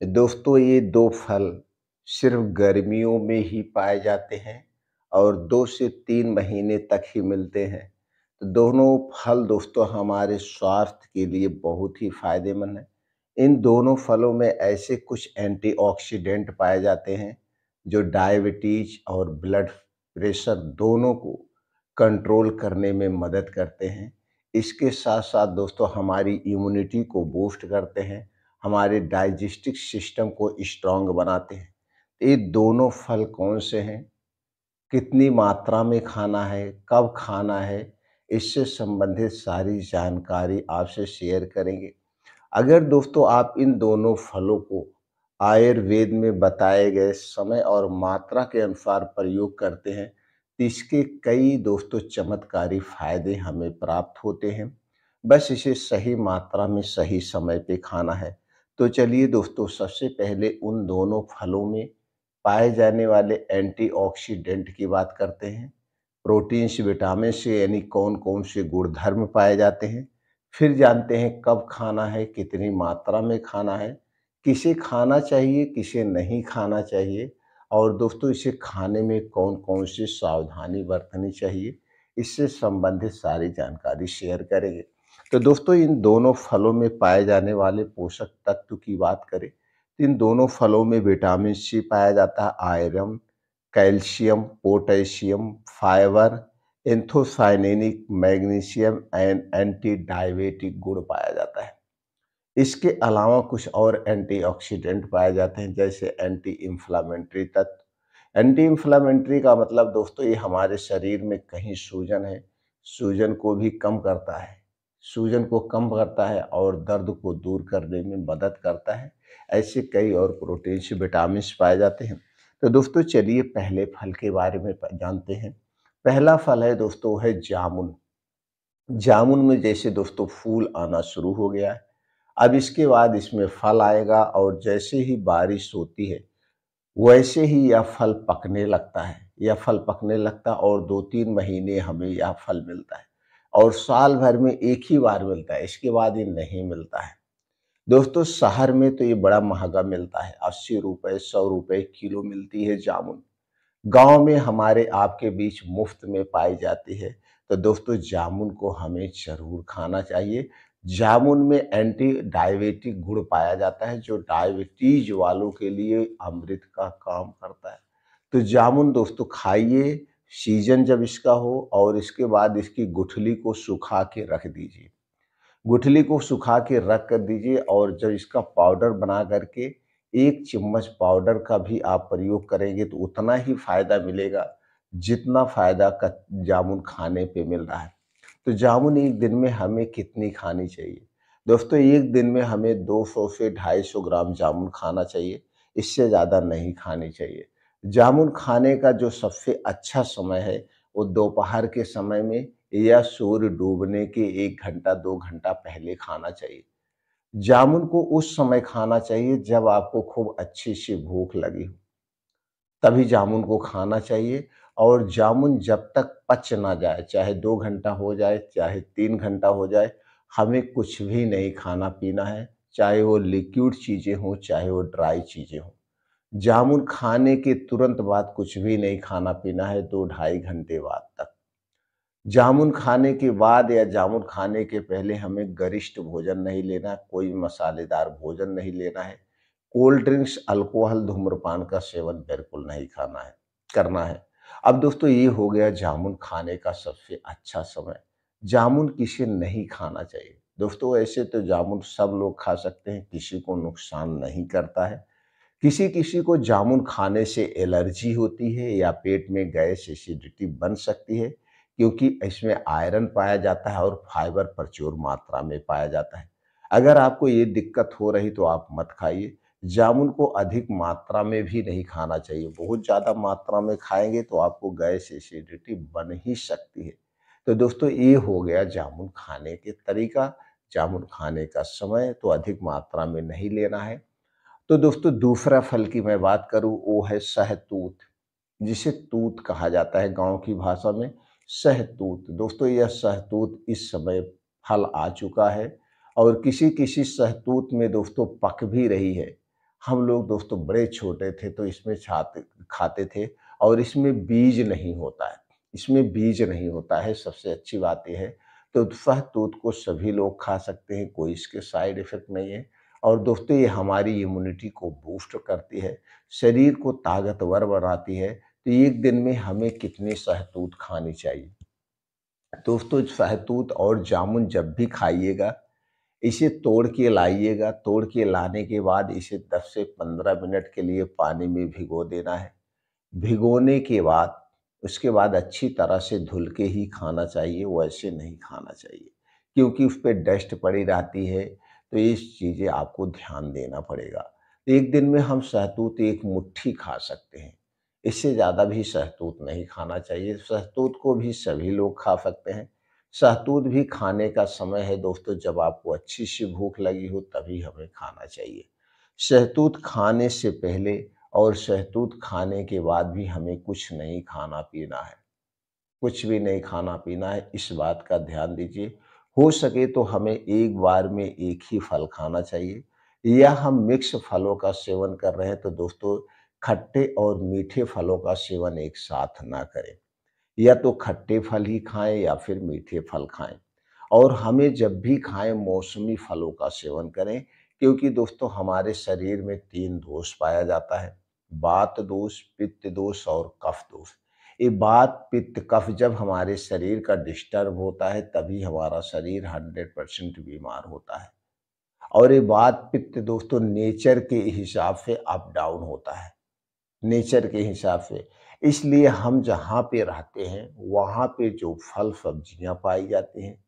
दोस्तों ये 2 फल सिर्फ़ गर्मियों में ही पाए जाते हैं और 2 से 3 महीने तक ही मिलते हैं। तो दोनों फल दोस्तों हमारे स्वास्थ्य के लिए बहुत ही फ़ायदेमंद हैं। इन दोनों फलों में ऐसे कुछ एंटीऑक्सीडेंट पाए जाते हैं, जो डायबिटीज़ और ब्लड प्रेशर दोनों को कंट्रोल करने में मदद करते हैं। इसके साथ-साथ दोस्तों हमारी इम्यूनिटी को बूस्ट करते हैं, हमारे डाइजेस्टिव सिस्टम को स्ट्रॉन्ग बनाते हैं। ये दोनों फल कौन से हैं? कितनी मात्रा में खाना है? कब खाना है? इससे संबंधित सारी जानकारी आपसे शेयर करेंगे। अगर दोस्तों आप इन दोनों फलों को आयुर्वेद में बताए गए समय और मात्रा के अनुसार प्रयोग करते हैं, तो इसके कई दोस्तों चमत्कारी फायदे हमें प्राप्त होते हैं। बस इसे सही मात्रा में सही समय पे खाना है। तो चलिए दोस्तों सबसे पहले उन दोनों फलों में पाए जाने वाले एंटीऑक्सीडेंट की बात करते हैं। प्रोटीन्स, विटामिन से यानी कौन-कौन से गुणधर्म पाए जाते हैं। फिर जानते हैं कब खाना है, कितनी मात्रा में खाना है, किसे खाना चाहिए, किसे नहीं खाना चाहिए और दोस्तों इसे खाने में कौन-कौन सी सावधानी बरतनी चाहिए, इससे संबंधित सारी जानकारी शेयर करेंगे। तो दोस्तों इन दोनों फलों में पाए जाने वाले पोषक तत्व की बात करें, तो इन दोनों फलों में विटामिन सी पाया जाता है, iron, calcium, potassium, fibre, anthocyanin, magnesium and anti diabetic गुण पाया जाता है। इसके अलावा कुछ और एंटीऑक्सीडेंट पाए जाते हैं जैसे एंटी इन्फ्लेमेटरी तत्व। एंटी इन्फ्लेमेटरी का मतलब दोस्तों ये हमारे शरीर में कहीं सूजन है, सूजन को भी कम करता है। सूजन को कम करता है और दर्द को दूर करने में मदद करता है। ऐसे कई और प्रोटीन्स, विटामिन्स पाए जाते हैं। तो दोस्तों चलिए पहले फल के बारे में जानते हैं। पहला फल है दोस्तों वो है जामुन। जामुन में जैसे दोस्तों फूल आना शुरू हो गया है, अब इसके बाद इसमें फल आएगा और जैसे ही बारिश होती है, वैसे ही यह फल पकने लगता है। यह फल पकने लगता है और 2-3 महीने हमें यह फल मिलता है और साल भर में एक ही बार मिलता है, इसके बाद ये नहीं मिलता है। दोस्तों शहर में तो ये बड़ा महँगा मिलता है, ₹80, ₹100 किलो मिलती है जामुन। गाँव में हमारे आपके बीच मुफ्त में पाई जाती है। तो दोस्तों जामुन को हमें ज़रूर खाना चाहिए। जामुन में एंटी डायबिटिक गुण पाया जाता है जो डायबिटीज़ वालों के लिए अमृत का काम करता है। तो जामुन दोस्तों खाइए, सीज़न जब इसका हो और इसके बाद इसकी गुठली को सुखा के रख दीजिए। गुठली को सुखा के रख कर दीजिए और जब इसका पाउडर बना करके 1 चम्मच पाउडर का भी आप प्रयोग करेंगे तो उतना ही फ़ायदा मिलेगा, जितना फ़ायदा क जामुन खाने पे मिल रहा है। तो जामुन एक दिन में हमें कितनी खानी चाहिए? दोस्तों एक दिन में हमें 200 से 250 ग्राम जामुन खाना चाहिए, इससे ज़्यादा नहीं खानी चाहिए। जामुन खाने का जो सबसे अच्छा समय है, वो दोपहर के समय में या सूर्य डूबने के 1 घंटा 2 घंटा पहले खाना चाहिए। जामुन को उस समय खाना चाहिए जब आपको खूब अच्छी-सी भूख लगी हो, तभी जामुन को खाना चाहिए और जामुन जब तक पच ना जाए, चाहे 2 घंटा हो जाए, चाहे 3 घंटा हो जाए, हमें कुछ भी नहीं खाना-पीना है, चाहे वो लिक्विड चीज़ें हों, चाहे वो ड्राई चीज़ें हों। जामुन खाने के तुरंत बाद कुछ भी नहीं खाना-पीना है 2 ढाई घंटे बाद तक। जामुन खाने के बाद या जामुन खाने के पहले हमें गरिष्ठ भोजन नहीं लेना, कोई मसालेदार भोजन नहीं लेना है। कोल्ड ड्रिंक्स, अल्कोहल, धूम्रपान का सेवन बिल्कुल नहीं खाना है करना है। अब दोस्तों ये हो गया जामुन खाने का सबसे अच्छा समय। जामुन किसे नहीं खाना चाहिए? दोस्तों ऐसे तो जामुन सब लोग खा सकते हैं, किसी को नुकसान नहीं करता है। किसी-किसी को जामुन खाने से एलर्जी होती है या पेट में गैस एसिडिटी बन सकती है क्योंकि इसमें आयरन पाया जाता है और फाइबर प्रचुर मात्रा में पाया जाता है। अगर आपको ये दिक्कत हो रही तो आप मत खाइए। जामुन को अधिक मात्रा में भी नहीं खाना चाहिए। बहुत ज़्यादा मात्रा में खाएँगे तो आपको गैस एसिडिटी बन ही सकती है। तो दोस्तों ये हो गया जामुन खाने के तरीका, जामुन खाने का समय तो अधिक मात्रा में नहीं लेना है। तो दोस्तों दूसरा फल की मैं बात करूँ वो है शहतूत, जिसे तूत कहा जाता है गाँव की भाषा में शहतूत। दोस्तों यह शहतूत इस समय फल आ चुका है और किसी-किसी शहतूत में दोस्तों पक भी रही है। हम लोग दोस्तों बड़े छोटे थे तो इसमें छाते खाते थे और इसमें बीज नहीं होता है। इसमें बीज नहीं होता है, सबसे अच्छी बात ये है। तो शहतूत को सभी लोग खा सकते हैं, कोई इसके साइड इफ़ेक्ट नहीं है और दोस्तों ये हमारी इम्यूनिटी को बूस्ट करती है, शरीर को ताकतवर बनाती है। तो एक दिन में हमें कितनी शहतूत खानी चाहिए? दोस्तों शहतूत और जामुन जब भी खाइएगा, इसे तोड़ के लाइएगा, तोड़ के लाने के बाद इसे 10 से 15 मिनट के लिए पानी में भिगो देना है। भिगोने के बाद उसके बाद अच्छी तरह से धुल के ही खाना चाहिए, वैसे नहीं खाना चाहिए। क्योंकि उस पे डस्ट पड़ी रहती है, तो ये चीज़ें आपको ध्यान देना पड़ेगा। एक दिन में हम शहतूत 1 मुट्ठी खा सकते हैं, इससे ज़्यादा भी शहतूत नहीं खाना चाहिए। शहतूत को भी सभी लोग खा सकते हैं। शहतूत भी खाने का समय है दोस्तों जब आपको अच्छी-सी भूख लगी हो तभी हमें खाना चाहिए। शहतूत खाने से पहले और शहतूत खाने के बाद भी हमें कुछ नहीं खाना-पीना है। कुछ भी नहीं खाना-पीना है, इस बात का ध्यान दीजिए। हो सके तो हमें एक बार में एक ही फल खाना चाहिए या हम मिक्स फलों का सेवन कर रहे हैं तो दोस्तों खट्टे और मीठे फलों का सेवन एक साथ ना करें। या तो खट्टे फल ही खाएँ या फिर मीठे फल खाएँ। और हमें जब भी खाएँ मौसमी फलों का सेवन करें क्योंकि दोस्तों हमारे शरीर में 3 दोष पाया जाता है, वात दोष, पित्त दोष और कफ दोष। ये वात, पित्त, कफ जब हमारे शरीर का डिस्टर्ब होता है तभी हमारा शरीर 100% बीमार होता है। और ये वात, पित्त दोस्तों नेचर के हिसाब से अप डाउन होता है। नेचर के हिसाब से। इसलिए हम जहाँ पे रहते हैं, वहाँ पे जो फल-सब्जियाँ पाई जाती हैं,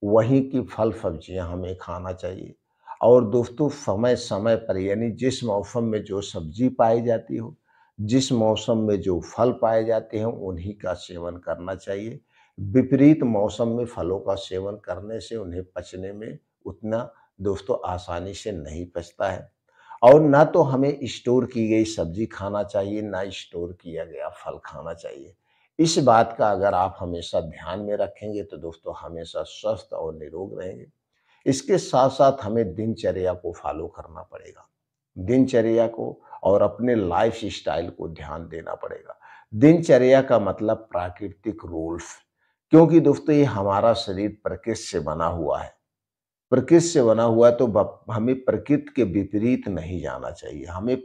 वहीं की फल-सब्जियाँ हमें खाना चाहिए। और दोस्तों समय-समय पर यानी जिस मौसम में जो सब्ज़ी पाई जाती हो, जिस मौसम में जो फल पाए जाते हैं, उन्हीं का सेवन करना चाहिए। विपरीत मौसम में फलों का सेवन करने से उन्हें पचने में उतना दोस्तों आसानी से नहीं पचता है। और ना तो हमें स्टोर की गई सब्जी खाना चाहिए, ना स्टोर किया गया फल खाना चाहिए। इस बात का अगर आप हमेशा ध्यान में रखेंगे तो दोस्तों हमेशा स्वस्थ और निरोग रहेंगे। इसके साथ-साथ हमें दिनचर्या को फ़ॉलो करना पड़ेगा। दिनचर्या को और अपने लाइफ़स्टाइल को ध्यान देना पड़ेगा। दिनचर्या का मतलब प्राकृतिक रूल्स क्योंकि दोस्तों ये हमारा शरीर प्रकृति से बना हुआ है। प्रकृति से बना हुआ है तो हमें प्रकृति के विपरीत नहीं जाना चाहिए। हमें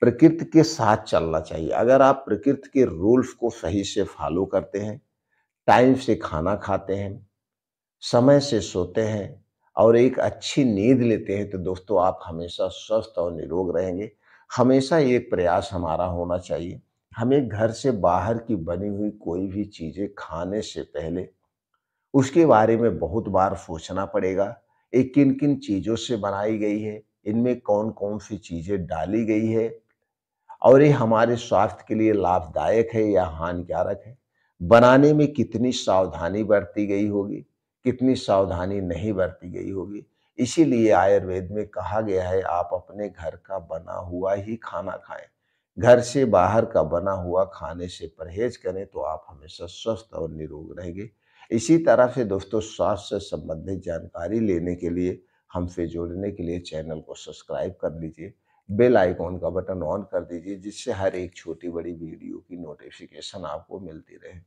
प्रकृति के साथ चलना चाहिए। अगर आप प्रकृति के रूल्स को सही से फॉलो करते हैं, टाइम से खाना खाते हैं, समय से सोते हैं और एक अच्छी नींद लेते हैं तो दोस्तों आप हमेशा स्वस्थ और निरोग रहेंगे। हमेशा एक प्रयास हमारा होना चाहिए, हमें घर से बाहर की बनी हुई कोई भी चीज़ें खाने से पहले उसके बारे में बहुत बार सोचना पड़ेगा, ये किन-किन चीज़ों से बनाई गई है, इनमें कौन-कौन सी चीज़ें डाली गई है और ये हमारे स्वास्थ्य के लिए लाभदायक है या हानिकारक है। बनाने में कितनी सावधानी बरती गई होगी, कितनी सावधानी नहीं बरती गई होगी। इसीलिए आयुर्वेद में कहा गया है आप अपने घर का बना हुआ ही खाना खाएँ। घर से बाहर का बना हुआ खाने से परहेज़ करें तो आप हमेशा स्वस्थ और निरोग रहेंगे। इसी तरह से दोस्तों स्वास्थ्य से संबंधित जानकारी लेने के लिए, हमसे जुड़ने के लिए चैनल को सब्सक्राइब कर लीजिए। बेल आइकॉन का बटन ऑन कर दीजिए जिससे हर एक छोटी-बड़ी वीडियो की नोटिफ़िकेशन आपको मिलती रहे।